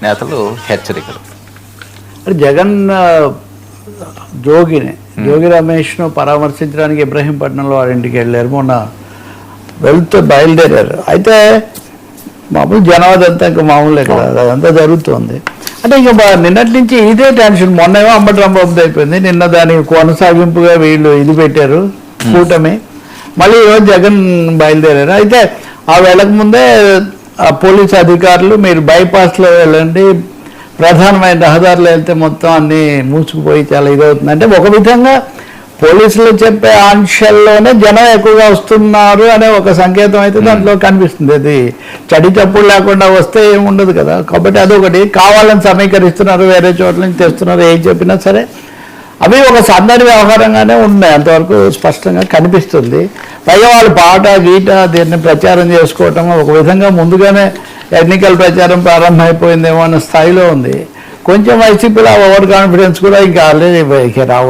నేతలు హెచ్చరికలు. జగన్ జోగి రమేష్ను పరామర్శించడానికి ఇబ్రహీంపట్నంలో వారి ఇంటికి వెళ్ళారు. మొన్న వెళ్తూ బయలుదేరారు. అయితే మామూలు జనాభా అంతా ఇంకా మామూలే కదా, అదంతా జరుగుతుంది. అంటే ఇంకా నిన్నటి నుంచి ఇదే టెన్షన్. మొన్నేమో అంబటి రాంబాబుది అయిపోయింది, నిన్న దానికి కొనసాగింపుగా వీళ్ళు ఇది పెట్టారు కూటమి. మళ్ళీ ఈరోజు జగన్ బయలుదేరారు. అయితే ఆ వెళ్ళక ముందే పోలీసు అధికారులు మీరు బైపాస్లో వెళ్ళండి, ప్రధానమైన రహదారులు వెళ్తే మొత్తం అన్నీ మూసుకుపోయి చాలా ఇదవుతుంది. అంటే ఒక విధంగా పోలీసులు చెప్పే ఆంక్షల్లోనే జనం ఎక్కువగా వస్తున్నారు అనే ఒక సంకేతం అయితే దాంట్లో కనిపిస్తుంది. అది చడి చప్పుడు లేకుండా వస్తే ఏముండదు కదా. కాబట్టి అదొకటి కావాలని సమీకరిస్తున్నారు, వేరే చోట్ల నుంచి తెస్తున్నారు, ఏం చెప్పినా సరే అవి ఒక సందడి వ్యవహారంగానే ఉన్నాయి, అంతవరకు స్పష్టంగా కనిపిస్తుంది. పైగా వాళ్ళు పాట గీట దీన్ని ప్రచారం చేసుకోవటం ఒక విధంగా ముందుగానే ఎన్నికల ప్రచారం ప్రారంభమైపోయిందేమో అన్న స్థాయిలో ఉంది. కొంచెం వైసీపీలో ఓవర్ కాన్ఫిడెన్స్ కూడా ఇంకా ఆల్రెడీ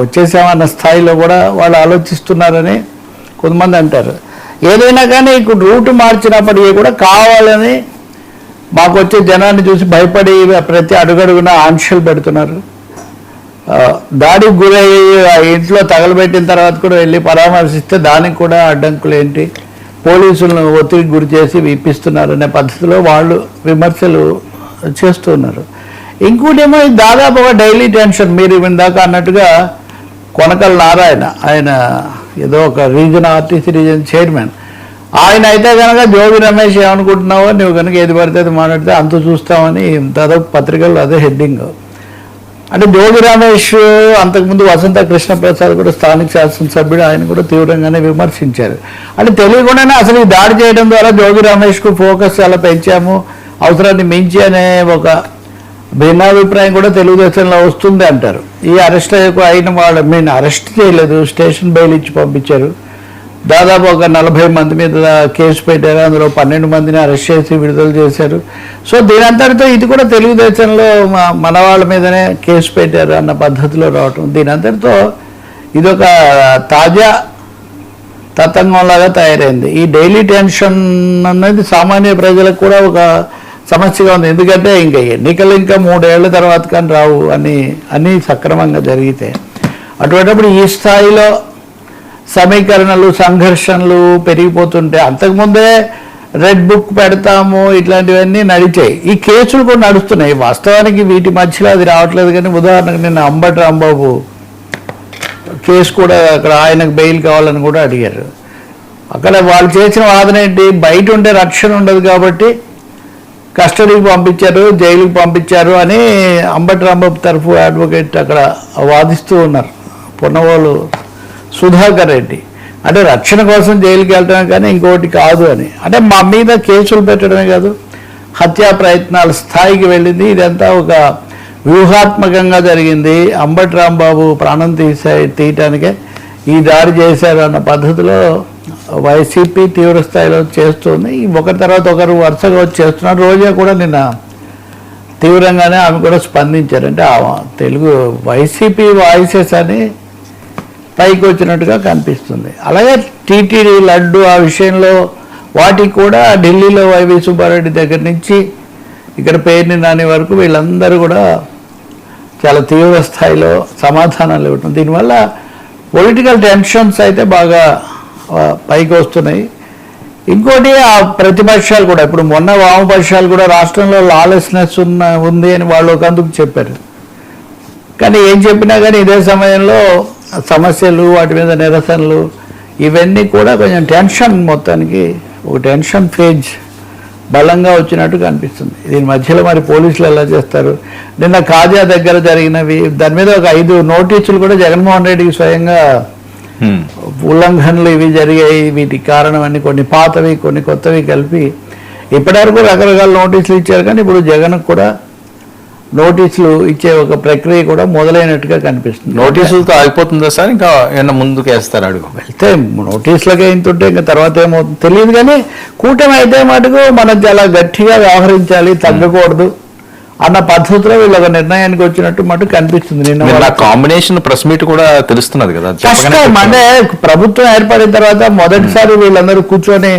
వచ్చేసామన్న స్థాయిలో కూడా వాళ్ళు ఆలోచిస్తున్నారని కొంతమంది అంటారు. ఏదైనా కానీ ఇప్పుడు రూట్ మార్చినప్పటికీ కూడా కావాలని మాకు వచ్చే జనాన్ని చూసి భయపడి ప్రతి అడుగడుగున ఆంక్షలు పెడుతున్నారు. దాడికి గురయ్యి ఇంట్లో తగలబెట్టిన తర్వాత కూడా వెళ్ళి పరామర్శిస్తే దానికి కూడా అడ్డంకులు ఏంటి, పోలీసులను ఒత్తిడికి గురి చేసి ఇప్పిస్తున్నారు అనే పద్ధతిలో వాళ్ళు విమర్శలు చేస్తున్నారు. ఇంకోటేమో దాదాపు ఒక డైలీ టెన్షన్. మీరు ఇందాక అన్నట్టుగా కొనకల్ నారాయణ, ఆయన ఏదో ఒక రీజన్ ఆర్టీసీ రీజన్ చైర్మన్, ఆయన అయితే కనుక జోగి రమేష్ ఏమనుకుంటున్నావో నువ్వు కనుక ఏది పడితే అది మాట్లాడితే అంత చూస్తామని దాదాపు పత్రికల్లో అదే హెడ్డింగ్. అంటే జోగి రమేష్ అంతకుముందు వసంత కృష్ణప్రసాద్ కూడా స్థానిక శాసనసభ్యుడు, ఆయన కూడా తీవ్రంగానే విమర్శించారు. అంటే తెలియకుండానే అసలు ఈ దాడి చేయడం ద్వారా జోగి రమేష్కు ఫోకస్ చాలా పెంచాము, అవసరాన్ని మించి అనే ఒక భిన్నాభిప్రాయం కూడా తెలుగుదేశంలో వస్తుంది అంటారు. ఈ అరెస్ట్ అయిన వాళ్ళు మేము అరెస్ట్ చేయలేదు, స్టేషన్ బెయిల్ ఇచ్చి పంపించారు. దాదాపు ఒక 40 మంది మీద కేసు పెట్టారు, అందులో 12 మందిని అరెస్ట్ చేసి విడుదల చేశారు. సో దీని అంతటితో ఇది కూడా తెలుగుదేశంలో మన వాళ్ళ మీదనే కేసు పెట్టారు అన్న పద్ధతిలో రావటం, దీని అంతటితో ఇదొక తాజా తతంగంలాగా తయారైంది. ఈ డైలీ టెన్షన్ అనేది సామాన్య ప్రజలకు కూడా ఒక సమస్యగా ఉంది. ఎందుకంటే ఇంకా ఎన్నికలు ఇంకా 3 ఏళ్ల తర్వాత కానీ రావు అని సక్రమంగా జరిగితే, అటువంటిప్పుడు ఈ స్థాయిలో సమీకరణలు సంఘర్షణలు పెరిగిపోతుంటే, అంతకుముందే రెడ్ బుక్ పెడతాము ఇట్లాంటివన్నీ నడిచాయి. ఈ కేసులు కూడా నడుస్తున్నాయి. వాస్తవానికి వీటి మధ్యలో అది రావట్లేదు. కానీ ఉదాహరణకు నిన్న అంబటి రాంబాబు కేసు కూడా అక్కడ ఆయనకు బెయిల్ కావాలని కూడా అడిగారు. అక్కడ వాళ్ళు చేసిన వాదన ఏంటి, బయట ఉంటే రక్షణ ఉండదు కాబట్టి కస్టడీకి పంపించారు, జైలుకి పంపించారు అని అంబటి రాంబాబు తరఫు అడ్వకేట్ అక్కడ వాదిస్తూ ఉన్నారు, పొన్నవోలు సుధాకర్ రెడ్డి. అంటే రక్షణ కోసం జైలుకి వెళ్ళడమే కానీ ఇంకోటి కాదు అని. అంటే మా మీద కేసులు పెట్టడమే కాదు, హత్యా ప్రయత్నాల స్థాయికి వెళ్ళింది. ఇదంతా ఒక వ్యూహాత్మకంగా జరిగింది. అంబటి రాంబాబు ప్రాణం తీయటానికే ఈ దాడి చేశారు అన్న పద్ధతిలో వైసీపీ తీవ్ర స్థాయిలో చేస్తుంది. ఒకరి తర్వాత ఒకరు వరుసగా వచ్చి చేస్తున్నారు. రోజా కూడా నిన్న తీవ్రంగానే ఆమె కూడా స్పందించారు. అంటే తెలుగు వైసీపీ వాయిసెస్ అని పైకి వచ్చినట్టుగా కనిపిస్తుంది. అలాగే టీటీడీ లడ్డు ఆ విషయంలో వాటికి కూడా ఢిల్లీలో వైవి సుబ్బారెడ్డి దగ్గర నుంచి ఇక్కడ పేర్ని నాని వరకు వీళ్ళందరూ కూడా చాలా తీవ్ర స్థాయిలో సమాధానాలు ఇవ్వటం, దీనివల్ల పొలిటికల్ టెన్షన్స్ అయితే బాగా పైకి వస్తున్నాయి. ఇంకోటి ఆ ప్రతిపక్షాలు కూడా, ఇప్పుడు మొన్న వామపక్షాలు కూడా రాష్ట్రంలో లాలెస్నెస్ ఉంది అని వాళ్ళు ఒకందుకు చెప్పారు. కానీ ఏం చెప్పినా కానీ ఇదే సమయంలో సమస్యలు, వాటి మీద నిరసనలు, ఇవన్నీ కూడా కొంచెం టెన్షన్, మొత్తానికి ఒక టెన్షన్ ఫేజ్ బలంగా వచ్చినట్టు కనిపిస్తుంది. దీని మధ్యలో మరి పోలీసులు ఎలా చేస్తారు? నిన్న కాజా దగ్గర జరిగినవి, దాని మీద ఒక 5 నోటీసులు కూడా జగన్మోహన్ రెడ్డికి స్వయంగా ఉల్లంఘనలు ఇవి జరిగాయి, వీటికి కారణం అన్ని కొన్ని పాతవి కొన్ని కొత్తవి కలిపి ఇప్పటివరకు రకరకాల నోటీసులు ఇచ్చారు. కానీ ఇప్పుడు జగన్ కూడా నోటీసులు ఇచ్చే ఒక ప్రక్రియ కూడా మొదలైనట్టుగా కనిపిస్తుంది. నోటీసులతో ఆగిపోతుందా సార్, ఇంకా ఏమన్నా ముందుకు వేస్తారు? అడుగు వెళ్తే నోటీసులకే ఇంతుంటే ఇంకా తర్వాత ఏమవుతుంది తెలియదు. కానీ కూటమి అయితే మటుకు మనం చాలా గట్టిగా వ్యవహరించాలి, తగ్గకూడదు అన్న పద్ధతిలో వీళ్ళు ఒక నిర్ణయానికి వచ్చినట్టు మటుకు కనిపిస్తుంది. నిన్న కాంబినేషన్ ప్రెస్ మీట్ కూడా తెలుస్తున్నది కదా. కష్టం అంటే ప్రభుత్వం ఏర్పడిన తర్వాత మొదటిసారి వీళ్ళందరూ కూర్చొని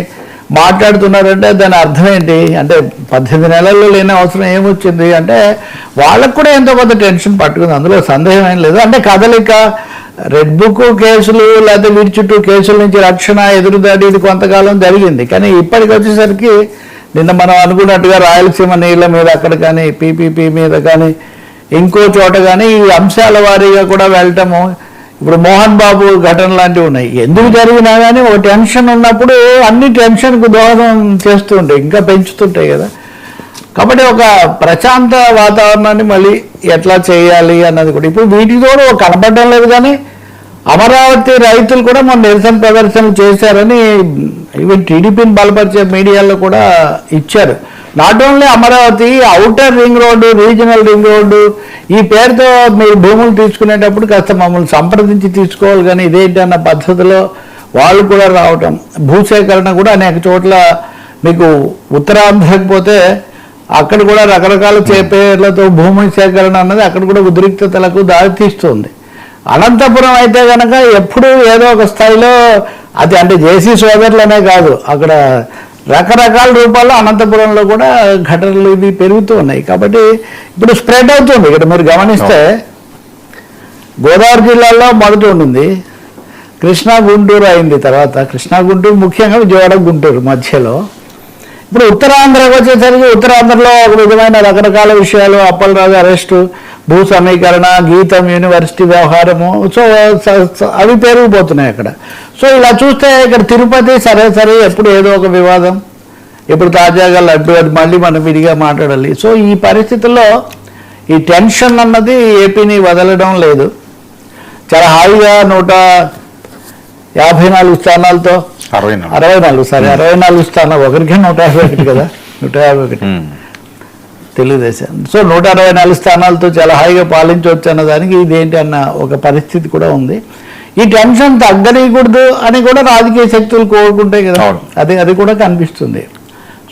మాట్లాడుతున్నారంటే దాని అర్థం ఏంటి అంటే 18 నెలల్లో లేని అవసరం ఏమొచ్చింది అంటే వాళ్ళకు కూడా ఎంతో కొంత టెన్షన్ పట్టుకుంది, అందులో సందేహం ఏం లేదు. అంటే కదలిక రెడ్ బుక్ కేసులు లేకపోతే వీటి చుట్టూ కేసుల నుంచి రక్షణ ఎదురుదాడి ఇది కొంతకాలం జరిగింది. కానీ ఇప్పటికి వచ్చేసరికి నిన్న మనం అనుకున్నట్టుగా రాయలసీమ నీళ్ళ మీద అక్కడ కానీ పీపీపీ మీద కానీ ఇంకో చోట కానీ ఈ అంశాల వారీగా కూడా వెళ్ళటము, ఇప్పుడు మోహన్ బాబు ఘటన లాంటివి ఉన్నాయి. ఎందుకు జరిగినా కానీ ఒక టెన్షన్ ఉన్నప్పుడు అన్ని టెన్షన్కు దోహదం చేస్తుంటాయి, ఇంకా పెంచుతుంటాయి కదా. కాబట్టి ఒక ప్రశాంత వాతావరణాన్ని మళ్ళీ ఎట్లా చేయాలి అన్నది కూడా ఇప్పుడు వీటితో కనపడడం లేదు. కానీ అమరావతి రైతులు కూడా మన నిరసన ప్రదర్శనలు చేశారని ఈవెన్ టీడీపీని బలపరిచే మీడియాలో కూడా ఇచ్చారు. Not only Amaravati, outer ring road, regional ring road ఈ పేరుతో మీరు భూములు తీసుకునేటప్పుడు కాస్త మమ్మల్ని సంప్రదించి తీసుకోవాలి, కానీ ఇదేంటి అన్న పద్ధతిలో వాళ్ళు కూడా రావటం. భూసేకరణ కూడా అనేక చోట్ల మీకు ఉత్తరాంధ్రకి పోతే అక్కడ కూడా రకరకాల పేర్లతో భూమి సేకరణ అన్నది అక్కడ కూడా ఉద్రిక్తతలకు దారితీస్తుంది. అనంతపురం అయితే కనుక ఎప్పుడూ ఏదో ఒక స్థాయిలో అది అంటే జేసీ సోదరులనే కాదు, అక్కడ రకరకాల రూపాల్లో అనంతపురంలో కూడా ఘటనలు ఇవి పెరుగుతూ ఉన్నాయి. కాబట్టి ఇప్పుడు స్ప్రెడ్ అవుతుంది. ఇక్కడ మీరు గమనిస్తే గోదావరి జిల్లాలో మొదట ఉండింది, కృష్ణా గుంటూరు అయింది, తర్వాత కృష్ణా గుంటూరు ముఖ్యంగా విజయవాడ గుంటూరు మధ్యలో. ఇప్పుడు ఉత్తరాంధ్రకు వచ్చేసరికి ఉత్తరాంధ్రలో ఒక విధమైన రకరకాల విషయాలు, అప్పలరాజు అరెస్టు, భూ సమీకరణ, గీతం యూనివర్సిటీ వ్యవహారము, సో అవి పెరిగిపోతున్నాయి అక్కడ. సో ఇలా చూస్తే ఇక్కడ తిరుపతి సరే ఎప్పుడు ఏదో ఒక వివాదం, ఇప్పుడు తాజాగా లడ్డు, అది మళ్ళీ మనం విడిగా మాట్లాడాలి. సో ఈ పరిస్థితుల్లో ఈ టెన్షన్ అన్నది ఏపీని వదలడం లేదు. చాలా హాయిగా 154 స్థానాలతో 64 స్థానాలు, ఒకరికి 151 కదా, 151 తెలుగుదేశం. సో 164 స్థానాలతో చాలా హాయిగా పాలించవచ్చు అన్నదానికి ఇదేంటి అన్న ఒక పరిస్థితి కూడా ఉంది. ఈ టెన్షన్ తగ్గనీయకూడదు అని కూడా రాజకీయ శక్తులు కోరుకుంటాయి కదా, అది కూడా కనిపిస్తుంది.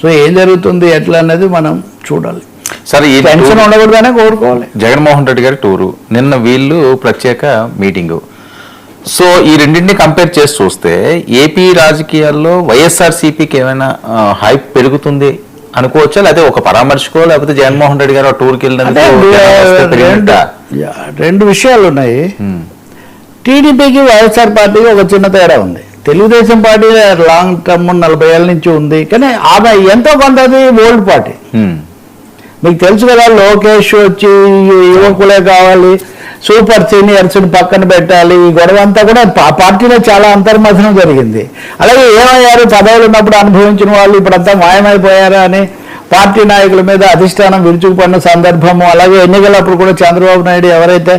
సో ఏం జరుగుతుంది ఎట్లా అనేది మనం చూడాలి. సరే, ఈ టెన్షన్ ఉండకూడదనే కోరుకోవాలి. జగన్మోహన్ రెడ్డి గారి టూరు, నిన్న వీళ్ళు ప్రత్యేక మీటింగు. సో ఈ రెండింటిని కంపేర్ చేసి చూస్తే ఏపీ రాజకీయాల్లో వైఎస్ఆర్సీపీకి ఏమైనా హైప్ పెరుగుతుంది అనుకోవచ్చా, లేకపోతే ఒక పరామర్శకో లేకపోతే జగన్మోహన్ రెడ్డి గారు టూర్కి వెళ్ళినందుకు? రెండు విషయాలు ఉన్నాయి. టీడీపీకి వైఎస్ఆర్ పార్టీకి ఒక చిన్న తేడా ఉంది. తెలుగుదేశం పార్టీ లాంగ్ టర్మ్ 40 ఏళ్ళ నుంచి ఉంది, కానీ ఆమె ఎంతో కొంత ఓల్డ్ పార్టీ. మీకు తెలుసు కదా, లోకేష్ వచ్చి యువకులే కావాలి, సూపర్ సీనియర్స్ని పక్కన పెట్టాలి, ఈ గొడవ అంతా కూడా పార్టీలో చాలా అంతర్మథనం జరిగింది. అలాగే ఏమయ్యారు, పదవులు ఉన్నప్పుడు అనుభవించిన వాళ్ళు ఇప్పుడంతా మాయమైపోయారా అని పార్టీ నాయకుల మీద అధిష్టానం విరుచుకుపడిన సందర్భము. అలాగే ఎన్నికలప్పుడు కూడా చంద్రబాబు నాయుడు ఎవరైతే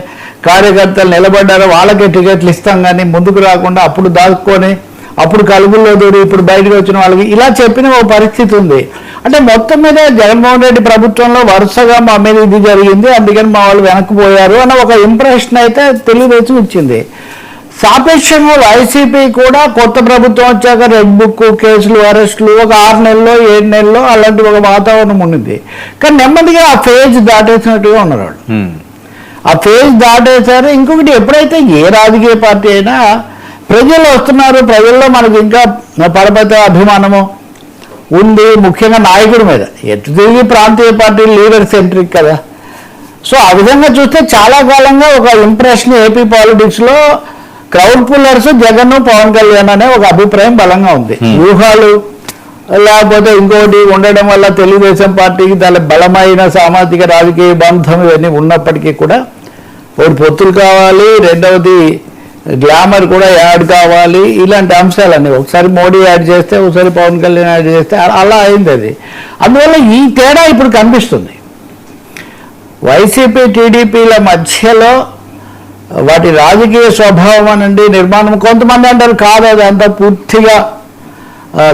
కార్యకర్తలు నిలబడ్డారో వాళ్ళకే టికెట్లు ఇస్తాం కానీ ముందుకు రాకుండా అప్పుడు దాచుకొని అప్పుడు కలుగుల్లో దూరి ఇప్పుడు బయటకు వచ్చిన వాళ్ళకి ఇలా చెప్పిన ఒక పరిస్థితి ఉంది. అంటే మొత్తం మీద జగన్మోహన్ రెడ్డి ప్రభుత్వంలో వరుసగా మా మీద ఇది జరిగింది, అందుకని మా వాళ్ళు వెనక్కిపోయారు అన్న ఒక ఇంప్రెషన్ అయితే తెలుగుదేశం ఇచ్చింది. సాపేక్షంగా వైసీపీ కూడా కొత్త ప్రభుత్వం వచ్చాక రెడ్ బుక్ కేసులు, అరెస్టులు ఒక 6 నెలల్లో 7 నెలల్లో అలాంటి ఒక వాతావరణం ఉండింది. కానీ నెమ్మదిగా ఆ ఫేజ్ దాటేసినట్టుగా ఉన్నారు వాళ్ళు. ఆ ఫేజ్ దాటేశారు. ఇంకొకటి, ఎప్పుడైతే ఏ రాజకీయ పార్టీ అయినా ప్రజలు వస్తున్నారు, ప్రజల్లో మనకు ఇంకా పరపతి అభిమానము ఉంది, ముఖ్యంగా నాయకుడి మీద. ఎటు తిరిగి ప్రాంతీయ పార్టీ లీడర్ సెంట్రిక్ కదా. సో ఆ విధంగా చూస్తే చాలా కాలంగా ఒక ఇంప్రెషన్ ఏపీ పాలిటిక్స్లో క్రౌడ్ పుల్లర్స్ జగన్, పవన్ కళ్యాణ్ అనే ఒక అభిప్రాయం బలంగా ఉంది. వ్యూహాలు లేకపోతే ఇంకోటి ఉండడం వల్ల తెలుగుదేశం పార్టీకి దాని బలమైన సామాజిక రాజకీయ బంధం ఇవన్నీ ఉన్నప్పటికీ కూడా ఒకటి పొత్తులు కావాలి, రెండవది గ్లామర్ కూడా యాడ్ కావాలి, ఇలాంటి అంశాలన్నీ ఒకసారి మోడీ యాడ్ చేస్తే ఒకసారి పవన్ కళ్యాణ్ యాడ్ చేస్తే అలా అయింది అది. అందువల్ల ఈ తేడా ఇప్పుడు కనిపిస్తుంది. వైసీపీ టీడీపీల మధ్యలో వాటి రాజకీయ స్వభావం అనండి, నిర్మాణం. కొంతమంది అంటారు కాదు, అదంతా పూర్తిగా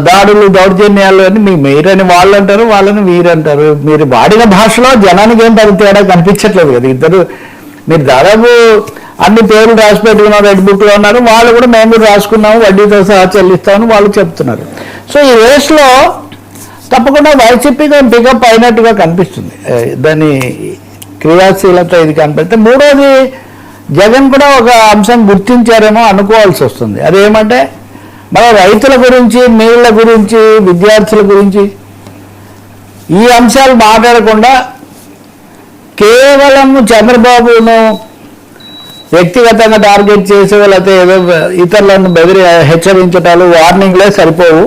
దాడులు, దౌర్జన్యాలు అని మీరని వాళ్ళు అంటారు, వాళ్ళని వీరంటారు. మీరు వాడిన భాషలో జనానికి ఏం పెద్ద తేడా కనిపించట్లేదు కదా. ఇద్దరు మీరు దాదాపు అన్ని పేర్లు రాసి పెట్టుకున్నారు, రెడ్ బుక్లో ఉన్నారు, వాళ్ళు కూడా మేము రాసుకున్నాము, వడ్డీతో సహా చెల్లిస్తామని వాళ్ళు చెప్తున్నారు. సో ఈ రేస్లో తప్పకుండా వైసీపీగా పికప్ అయినట్టుగా కనిపిస్తుంది. దాని క్రియాశీలత ఇది కనిపిస్తే. మూడోది, జగన్ కూడా ఒక అంశం గుర్తించారేమో అనుకోవాల్సి వస్తుంది. అదేమంటే మరి రైతుల గురించి, నీళ్ల గురించి, విద్యార్థుల గురించి ఈ అంశాలు మాట్లాడకుండా కేవలం చంద్రబాబును వ్యక్తిగతంగా టార్గెట్ చేసి లేకపోతే ఏదో ఇతరులను హెచ్చరించటాలు, వార్నింగ్లే సరిపోవు.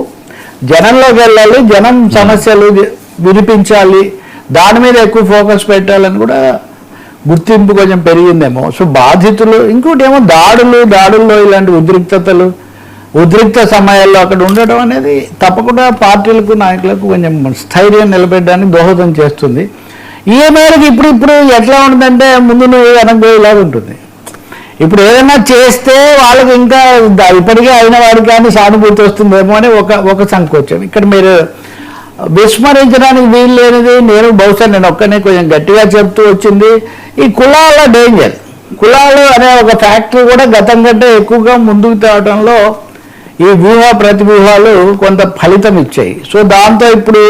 జనంలోకి వెళ్ళాలి, జనం సమస్యలు వినిపించాలి, దాని మీద ఎక్కువ ఫోకస్ పెట్టాలని కూడా గుర్తింపు కొంచెం పెరిగిందేమో. సో బాధితులు, ఇంకోటి ఏమో దాడుల్లో ఇలాంటి ఉద్రిక్త సమయాల్లో అక్కడ ఉండడం అనేది తప్పకుండా పార్టీలకు, నాయకులకు కొంచెం స్థైర్యం నిలబెట్టడానికి దోహదం చేస్తుంది. ఈ మేరకు ఇప్పుడు ఎట్లా ఉంటుందంటే ముందు నువ్వు వెనకపోయేలాగా ఉంటుంది. ఇప్పుడు ఏదైనా చేస్తే వాళ్ళకి ఇంకా ఇప్పటికే అయిన వాడికి కానీ సానుభూతి వస్తుందేమో అని ఒక సంకోచం. ఇక్కడ మీరు విస్మరించడానికి వీలు లేనిది, బహుశా నేను ఒక్కనే కొంచెం గట్టిగా చెప్తూ వచ్చింది, ఈ కులాల డేంజర్. కులాలు అనే ఒక ఫ్యాక్టరీ కూడా గతం కంటే ఎక్కువగా ముందుకు తేవడంలో ఈ ప్రతివ్యూహాలు కొంత ఫలితం ఇచ్చాయి. సో దాంతో ఇప్పుడు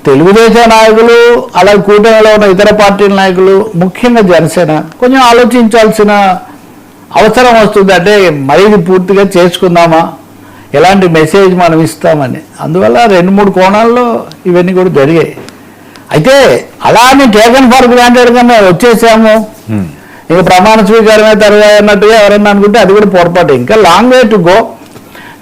తెలుగుదేశం నాయకులు, అలాగే కూటమిలో ఉన్న ఇతర పార్టీల నాయకులు, ముఖ్యంగా జనసేన కొంచెం ఆలోచించాల్సిన అవసరం వస్తుంది. అంటే మరి ఇది పూర్తిగా చేసుకుందామా, ఎలాంటి మెసేజ్ మనం ఇస్తామని. అందువల్ల 2-3 కోణాల్లో ఇవన్నీ కూడా జరిగాయి. అయితే అలా అని టేకన్ ఫర్ గ్రాంటెడ్ గా మేము వచ్చేసాము, ఇక ప్రమాణ స్వీకారమే తర్వాత అన్నట్టుగా ఎవరన్నా అనుకుంటే అది కూడా పొరపాటు. ఇంకా లాంగ్ వే టు గో.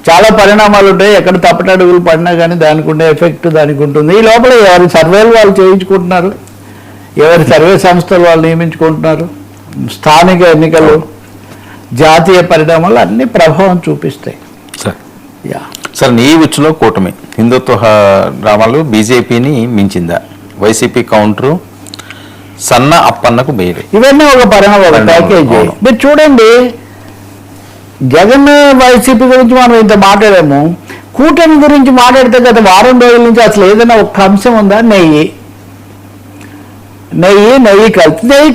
చాలా పరిణామాలు ఉంటాయి. ఎక్కడ తప్పటడుగులు పడినా కానీ దానికి ఉండే ఎఫెక్ట్ దానికి ఉంటుంది. ఈ లోపల ఎవరి సర్వేలు వాళ్ళు చేయించుకుంటున్నారు, ఎవరి సర్వే సంస్థలు వాళ్ళు నియమించుకుంటున్నారు. స్థానిక ఎన్నికలు, జాతీయ పరిణామాలు అన్ని ప్రభావం చూపిస్తాయి. సార్ నీ ఉచ్చులో కూటమి హిందుత్వ డ్రామాలు బీజేపీని మించిందా? వైసీపీ కౌంటరు, సన్న అప్పన్నకు బెయిల్, ఇవన్నీ ఒక పరిణామాలు ప్యాకేజీ. మీరు చూడండి, జగన్ వైసీపీ గురించి మనం ఇంత మాట్లాడాము, కూటమి గురించి మాట్లాడితే గత వారం రోజుల నుంచి అసలు ఏదైనా ఒక్క అంశం ఉందా? నెయ్యి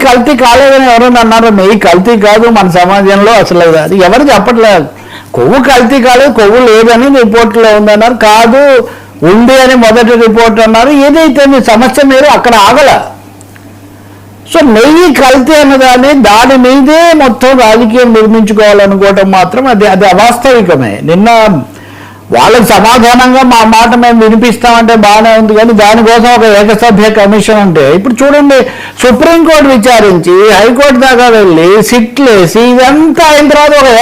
కల్తీ కాలేదని ఎవరైనా అన్నారు. నెయ్యి కల్తీ కాదు మన సమాజంలో అసలు, అది ఎవరు చెప్పట్లేదు. కొవ్వు కల్తీ కాలేదు, కొవ్వు లేదని రిపోర్ట్లో ఉందన్నారు, కాదు ఉంది అని మొదటి రిపోర్ట్ అన్నారు. ఏదైతే మీ సమస్య మీరు అక్కడ ఆగల. సో నెయ్యి కల్తీ అన్నదాన్ని దాని మీదే మొత్తం రాజకీయం నిర్మించుకోవాలనుకోవటం మాత్రం అది అవాస్తవికమే. నిన్న వాళ్ళకి సమాధానంగా మా మాట మేము వినిపిస్తామంటే బాగానే ఉంది, కానీ దానికోసం ఒక ఏకసభ్య కమిషన్ ఉంటే ఇప్పుడు చూడండి, సుప్రీంకోర్టు విచారించి హైకోర్టు దాకా వెళ్ళి సిట్లేసి ఇదంతా అయిన తర్వాత ఒక